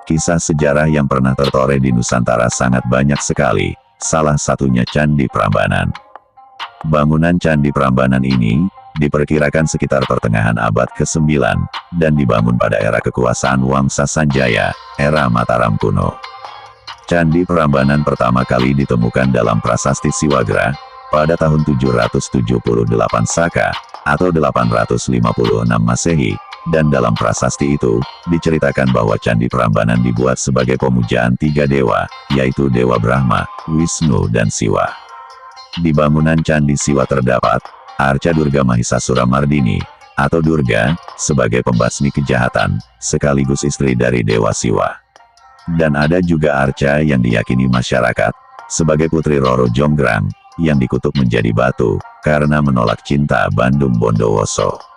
Kisah sejarah yang pernah tertoreh di Nusantara sangat banyak sekali, salah satunya Candi Prambanan. Bangunan Candi Prambanan ini diperkirakan sekitar pertengahan abad ke-9, dan dibangun pada era kekuasaan Wangsa Sanjaya, era Mataram kuno. Candi Prambanan pertama kali ditemukan dalam prasasti Siwagra, pada tahun 778 Saka, atau 856 Masehi, dan dalam prasasti itu, diceritakan bahwa Candi Prambanan dibuat sebagai pemujaan 3 dewa, yaitu Dewa Brahma, Wisnu dan Siwa. Di bangunan Candi Siwa terdapat arca Durga Mahisasura Mardini, atau Durga, sebagai pembasmi kejahatan, sekaligus istri dari Dewa Siwa. Dan ada juga arca yang diyakini masyarakat, sebagai putri Roro Jonggrang, yang dikutuk menjadi batu, karena menolak cinta Bandung Bondowoso.